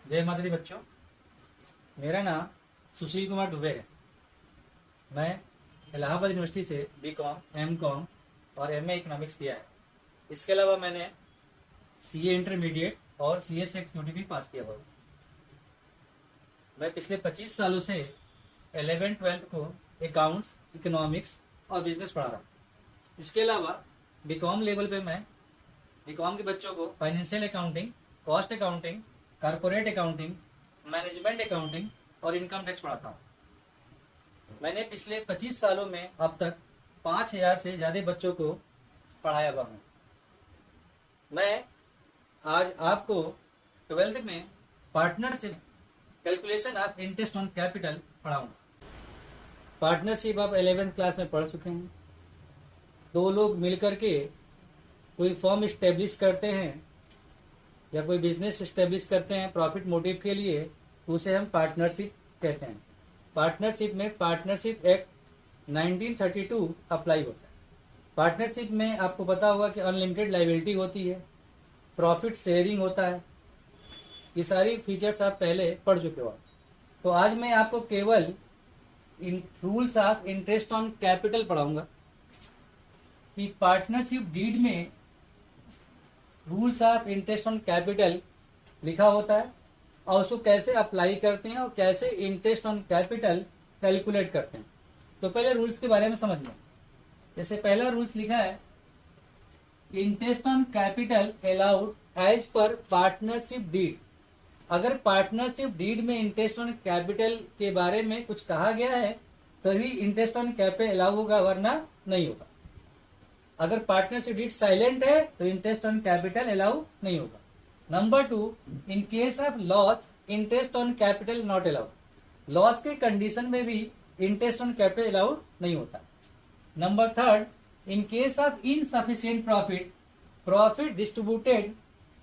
जय माता दी बच्चों। मेरा नाम सुशील कुमार दुबे है। मैं इलाहाबाद यूनिवर्सिटी से बीकॉम, एमकॉम और एमए इकोनॉमिक्स किया है। इसके अलावा मैंने सीए इंटरमीडिएट और सीएस एक्सक्यूटिव भी पास किया हुआ है। मैं पिछले 25 सालों से 11th-12th को अकाउंट्स, इकोनॉमिक्स और बिजनेस पढ़ा रहा हूँ। इसके अलावा बीकॉम लेवल पे मैं बीकॉम के बच्चों को financial accounting, cost accounting, corporate accounting, management accounting और इनकम टैक्स पढ़ाता हूँ। मैंने पिछले 25 सालों में अब तक 5000 से ज़्यादा बच्चों को पढ़ाया हुआ हूँ। मैं आज आपको 12th में partnership calculation of interest on capital पढ़ाऊंगा। पार्टनरशिप आप 11th क्लास में पढ़ चुके हैं। दो लोग मिलकर के कोई फर्म इस्टेब्लिश करते हैं या कोई बिजनेस इस्टेब्लिश करते हैं प्रॉफिट मोटिव के लिए, तो उसे हम पार्टनरशिप कहते हैं। पार्टनरशिप में पार्टनरशिप एक्ट 1932 अप्लाई होता है। पार्टनरशिप में आपको पता होगा कि अनलिमिटेड लायबिलिटी होती है, प्रॉफिट शेयरिंग होता है। ये सारी फीचर्स आप पहले पढ़ चुके हो। तो आज मैं आपको केवल rules of interest on capital पढ़ाऊंगा कि पार्टनरशिप डीड में rules of interest on capital लिखा होता है और उसको कैसे अप्लाई करते हैं और कैसे इंटरेस्ट ऑन कैपिटल कैलकुलेट करते हैं। तो पहले रूल्स के बारे में समझ लें। जैसे पहला रूल्स लिखा है, interest on capital allowed as per partnership deed. अगर पार्टनरशिप डीड में इंटरेस्ट ऑन कैपिटल के बारे में कुछ कहा गया है तभी इंटरेस्ट ऑन कैपिटल अलाउ होगा, वरना नहीं होगा। अगर पार्टनरशिप डीड साइलेंट है तो इंटरेस्ट ऑन कैपिटल अलाउ नहीं होगा। Number 2, in case of loss interest on capital not allowed. Loss के कंडीशन में भी इंटरेस्ट ऑन कैपिटल अलाउड नहीं होता। Number 3, in case of insufficient profit, profit distributed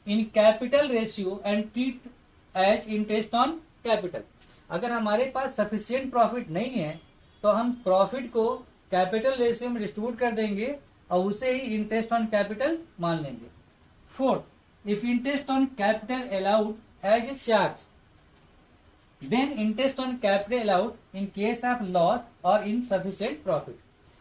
in capital ratio and treat as interest on capital. अगर हमारे पास sufficient profit नहीं है तो हम प्रॉफिट को कैपिटल रेशियो में डिस्ट्रीब्यूट कर देंगे और उसे ही इंटरेस्ट ऑन कैपिटल मान लेंगे। 4, if interest on capital allowed as a charge, then interest on capital allowed in case of loss और इनसफिशिएंट प्रॉफिट।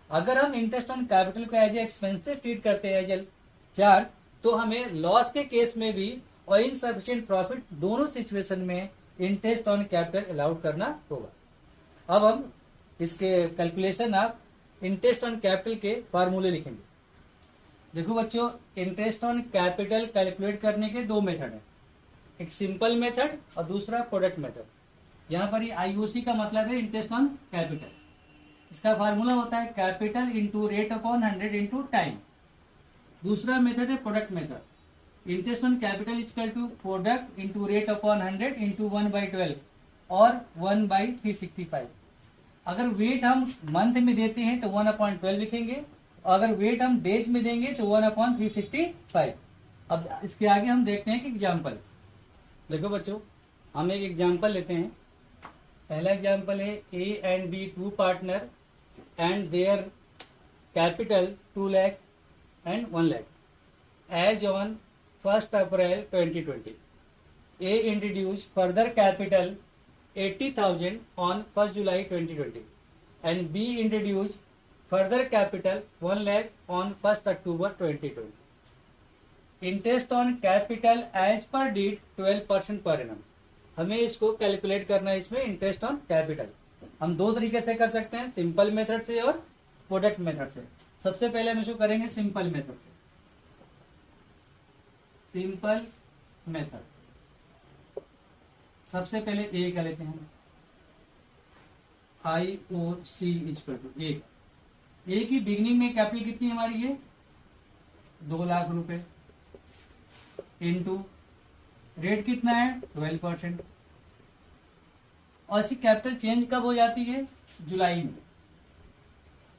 अगर हम इंटरेस्ट ऑन कैपिटल को एज ए एक्सपेंसेस ट्रीट करते हैं, एज ए चार्ज, तो हमें लॉस के केस में भी और इनसफिशिएंट प्रॉफिट दोनों सिचुएशन में इंटरेस्ट ऑन कैपिटल अलाउड करना होगा। अब हम इसके calculation of interest on capital के फार्मूले लिखेंगे। देखो बच्चों, इंटरेस्ट ऑन कैपिटल कैलकुलेट करने के दो मेथड है, एक सिंपल मेथड और दूसरा प्रोडक्ट मेथड। यहाँ पर ये आईओसी का मतलब है इंटरेस्ट ऑन कैपिटल। इसका फार्मूला होता है capital into rate upon 100 into time. दूसरा मेथड है product method, interest on capital equal to product into rate upon 100 into 1/12 और 1/365। अगर वेट हम मंथ में देते हैं तो 1/12 लिखेंगे और अगर वेट हम डेज में देंगे तो 1/365। अब इसके आगे हम देखते हैं कि एग्जाम्पल। देखो बच्चों, हम एक एग्जाम्पल लेते हैं। पहला एग्जाम्पल है A and B two partner and their capital 2 lakh and 1 lakh as on 1 April 2020। A introduce further capital 80,000 on 1st July 2020 and B introduced further capital 1 lakh on 1st October 2020. Interest on capital as per deed 12% per annum. हमें इसको calculate करना है। इसमें interest on capital हम दो तरीके से कर सकते हैं, सिंपल मेथड से और प्रोडक्ट मेथड से। सबसे पहले हम इसको करेंगे सिंपल मेथड से। सिंपल मेथड सबसे पहले ए का लेते हैं, IOC इक्वल टू ए। ए की बिगिनिंग में कैपिटल कितनी हमारी है, 2 लाख रुपए, इनटू रेट कितना है 12%। और इसकी कैपिटल चेंज कब हो जाती है, जुलाई में।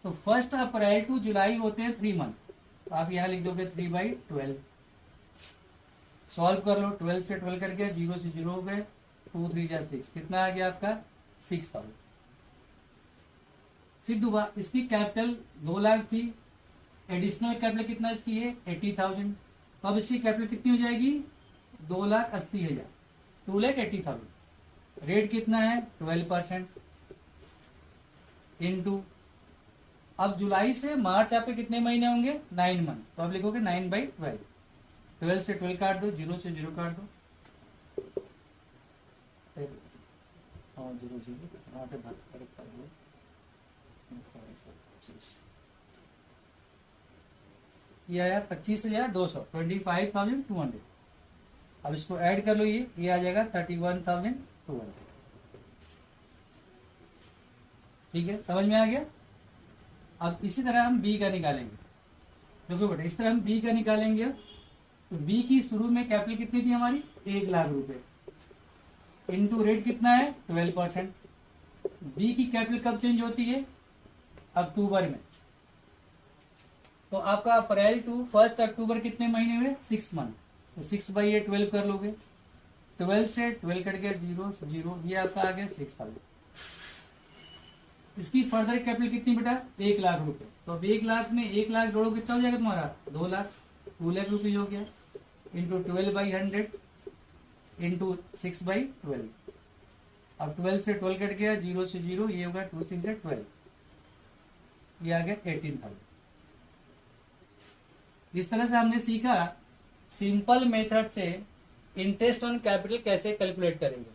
तो 1 अप्रैल टू जुलाई होते हैं 3 मंथ। तो आप यहां लिख दोगे 3/12। सॉल्व कर लो, 12 से 12 कर गया, 0 से 0 हो गए, 2 3 जा 6, कितना आ गया आपका 6000। फिर दोबारा इसकी कैपिटल 2 लाख थी, एडिशनल कैपिटल कितना इसकी है 80,000। तो अब इसकी कैपिटल कितनी हो जाएगी 2,80,000। 2,80,000। रेट कितना है 12% इनटू, अब जुलाई से मार्च आपके कितने महीने होंगे 9 मंथ, तो आप लिखोगे 9/12। 12 से 12 काट दो, 0 से 0 काट दो, और 0 0 8 भाग कर दो, 25 ये आया 25,200, 25,200। अब इसको ऐड कर लो, ये आ जाएगा 31,200। ठीक है, समझ में आ गया। अब इसी तरह हम बी का निकालेंगे। देखो बेटा, इस तरह हम बी का निकालेंगे। तो बी की शुरू में कैपिटल कितनी थी हमारी 1 लाख रुपए, इनटू रेट कितना है 12%। बी की कैपिटल कब चेंज होती है अक्टूबर में, तो आपका अप्रैल टू 1 अक्टूबर कितने महीने हुए 6 मंथ, तो 6/12 कर लोगे। 12 से 12 कट गया 0 0, ये आपका आ गया 6,000। इसकी फर्दर कैपिटल कितनी बेटा 1 लाख रुपए, तो अब 1 लाख में 1 लाख जोड़ो कितना हो जाएगा तुम्हारा 2 लाख, 2 लाख रुपीज हो गया, इंटू 12/100 इंटू 6/12। अब 12 से 12 कट गया 0 से 0, ये होगा 2 6 12, ये आ गया 18,000। इस तरह से हमने सीखा सिंपल मेथड से इंटरेस्ट ऑन कैपिटल कैसे कैलकुलेट करेंगे।